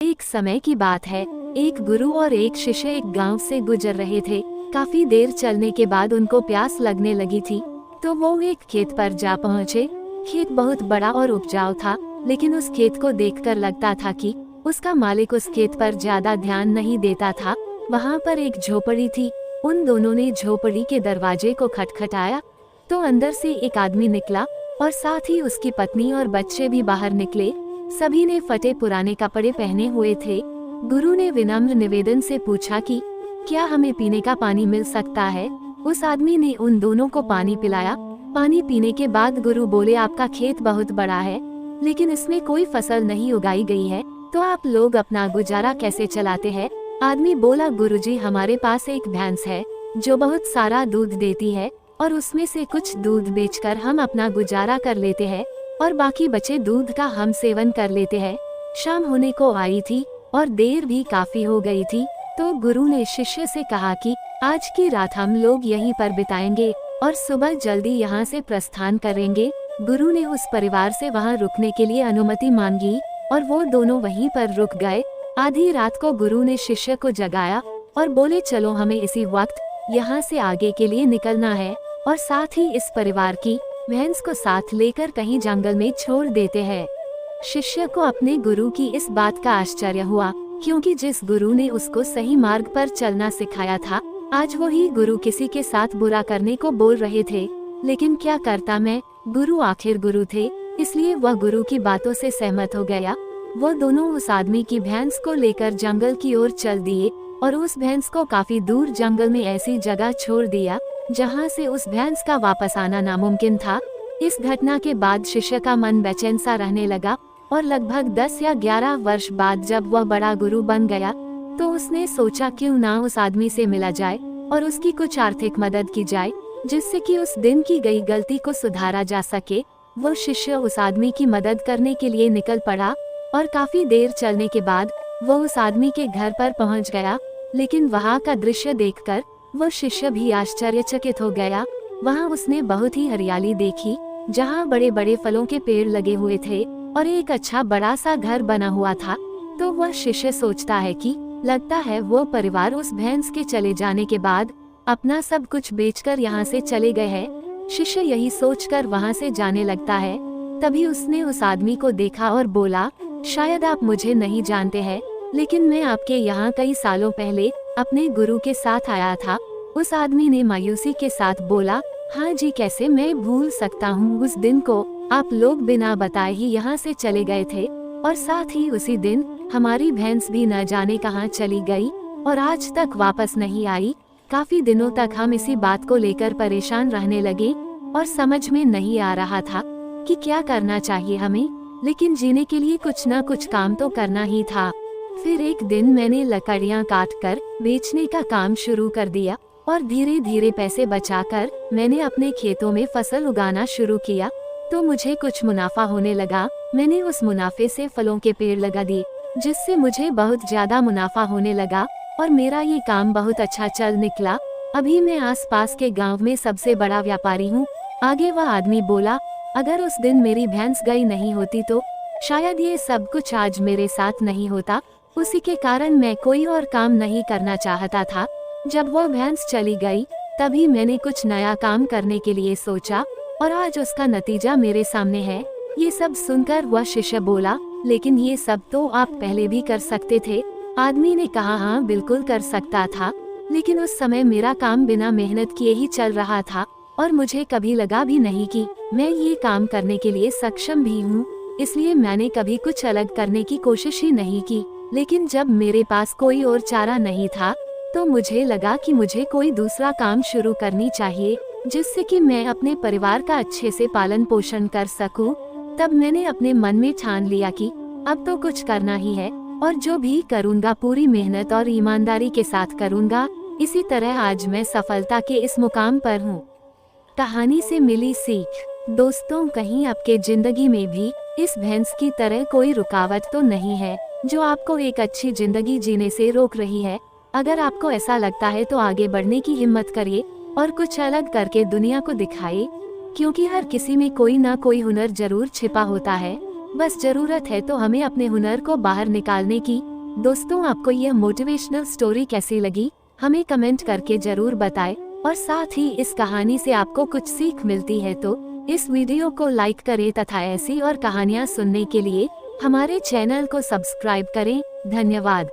एक समय की बात है, एक गुरु और एक शिष्य एक गांव से गुजर रहे थे। काफी देर चलने के बाद उनको प्यास लगने लगी थी, तो वो एक खेत पर जा पहुँचे। खेत बहुत बड़ा और उपजाऊ था, लेकिन उस खेत को देखकर लगता था कि उसका मालिक उस खेत पर ज्यादा ध्यान नहीं देता था। वहाँ पर एक झोपड़ी थी। उन दोनों ने झोपड़ी के दरवाजे को खटखटाया, तो अंदर से एक आदमी निकला और साथ ही उसकी पत्नी और बच्चे भी बाहर निकले। सभी ने फटे पुराने कपड़े पहने हुए थे। गुरु ने विनम्र निवेदन से पूछा कि क्या हमें पीने का पानी मिल सकता है। उस आदमी ने उन दोनों को पानी पिलाया। पानी पीने के बाद गुरु बोले, आपका खेत बहुत बड़ा है, लेकिन इसमें कोई फसल नहीं उगाई गई है, तो आप लोग अपना गुजारा कैसे चलाते हैं। आदमी बोला, गुरुजी, हमारे पास एक भैंस है जो बहुत सारा दूध देती है, और उसमें से कुछ दूध बेचकर हम अपना गुजारा कर लेते हैं, और बाकी बचे दूध का हम सेवन कर लेते हैं। शाम होने को आई थी और देर भी काफी हो गई थी, तो गुरु ने शिष्य से कहा कि आज की रात हम लोग यहीं पर बिताएंगे और सुबह जल्दी यहाँ से प्रस्थान करेंगे। गुरु ने उस परिवार से वहाँ रुकने के लिए अनुमति मांगी और वो दोनों वहीं पर रुक गए। आधी रात को गुरु ने शिष्य को जगाया और बोले, चलो हमें इसी वक्त यहाँ से आगे के लिए निकलना है, और साथ ही इस परिवार की भैंस को साथ लेकर कहीं जंगल में छोड़ देते हैं। शिष्य को अपने गुरु की इस बात का आश्चर्य हुआ, क्योंकि जिस गुरु ने उसको सही मार्ग पर चलना सिखाया था, आज वही गुरु किसी के साथ बुरा करने को बोल रहे थे। लेकिन क्या करता मैं, गुरु आखिर गुरु थे, इसलिए वह गुरु की बातों से सहमत हो गया। वो दोनों उस आदमी की भैंस को लेकर जंगल की ओर चल दिए और उस भैंस को काफी दूर जंगल में ऐसी जगह छोड़ दिया जहाँ से उस भैंस का वापस आना नामुमकिन था। इस घटना के बाद शिष्य का मन बेचैन सा रहने लगा, और लगभग 10 या 11 वर्ष बाद जब वह बड़ा गुरु बन गया, तो उसने सोचा क्यों ना उस आदमी से मिला जाए और उसकी कुछ आर्थिक मदद की जाए, जिससे कि उस दिन की गई गलती को सुधारा जा सके। वो शिष्य उस आदमी की मदद करने के लिए निकल पड़ा, और काफी देर चलने के बाद वो उस आदमी के घर पर पहुंच गया। लेकिन वहाँ का दृश्य देखकर वो शिष्य भी आश्चर्यचकित हो गया। वहाँ उसने बहुत ही हरियाली देखी, जहाँ बड़े बड़े फलों के पेड़ लगे हुए थे और एक अच्छा बड़ा सा घर बना हुआ था। तो वह शिष्य सोचता है कि लगता है वो परिवार उस भैंस के चले जाने के बाद अपना सब कुछ बेचकर यहाँ से चले गए हैं। शिष्य यही सोचकर वहाँ से जाने लगता है। तभी उसने उस आदमी को देखा और बोला, शायद आप मुझे नहीं जानते हैं, लेकिन मैं आपके यहाँ कई सालों पहले अपने गुरु के साथ आया था। उस आदमी ने मायूसी के साथ बोला, हाँ जी, कैसे मैं भूल सकता हूँ उस दिन को। आप लोग बिना बताए ही यहाँ से चले गए थे, और साथ ही उसी दिन हमारी भैंस भी न जाने कहाँ चली गई और आज तक वापस नहीं आई। काफी दिनों तक हम इसी बात को लेकर परेशान रहने लगे और समझ में नहीं आ रहा था कि क्या करना चाहिए हमें, लेकिन जीने के लिए कुछ न कुछ काम तो करना ही था। फिर एक दिन मैंने लकड़ियाँ काटकर बेचने का काम शुरू कर दिया, और धीरे धीरे पैसे बचाकर मैंने अपने खेतों में फसल उगाना शुरू किया। तो मुझे कुछ मुनाफा होने लगा। मैंने उस मुनाफे से फलों के पेड़ लगा दिए, जिससे मुझे बहुत ज्यादा मुनाफा होने लगा, और मेरा ये काम बहुत अच्छा चल निकला। अभी मैं आसपास के गांव में सबसे बड़ा व्यापारी हूँ। आगे वह आदमी बोला, अगर उस दिन मेरी भैंस गई नहीं होती तो शायद ये सब कुछ आज मेरे साथ नहीं होता। उसी के कारण मैं कोई और काम नहीं करना चाहता था। जब वो भैंस चली गई, तभी मैंने कुछ नया काम करने के लिए सोचा, और आज उसका नतीजा मेरे सामने है। ये सब सुनकर वह शिष्य बोला, लेकिन ये सब तो आप पहले भी कर सकते थे। आदमी ने कहा, हाँ बिल्कुल कर सकता था, लेकिन उस समय मेरा काम बिना मेहनत किए ही चल रहा था, और मुझे कभी लगा भी नहीं कि मैं ये काम करने के लिए सक्षम भी हूँ। इसलिए मैंने कभी कुछ अलग करने की कोशिश ही नहीं की। लेकिन जब मेरे पास कोई और चारा नहीं था, तो मुझे लगा कि मुझे कोई दूसरा काम शुरू करनी चाहिए, जिससे कि मैं अपने परिवार का अच्छे से पालन पोषण कर सकूं। तब मैंने अपने मन में ठान लिया कि अब तो कुछ करना ही है, और जो भी करूँगा पूरी मेहनत और ईमानदारी के साथ करूँगा। इसी तरह आज मैं सफलता के इस मुकाम पर हूँ। कहानी से मिली सीख। दोस्तों, कहीं आपके जिंदगी में भी इस भैंस की तरह कोई रुकावट तो नहीं है जो आपको एक अच्छी जिंदगी जीने से रोक रही है। अगर आपको ऐसा लगता है तो आगे बढ़ने की हिम्मत करिए और कुछ अलग करके दुनिया को दिखाइए, क्योंकि हर किसी में कोई ना कोई हुनर जरूर छिपा होता है। बस जरूरत है तो हमें अपने हुनर को बाहर निकालने की दोस्तों, आपको यह मोटिवेशनल स्टोरी कैसी लगी हमें कमेंट करके जरूर बताएं, और साथ ही इस कहानी से आपको कुछ सीख मिलती है तो इस वीडियो को लाइक करें तथा ऐसी और कहानियाँ सुनने के लिए हमारे चैनल को सब्सक्राइब करें। धन्यवाद।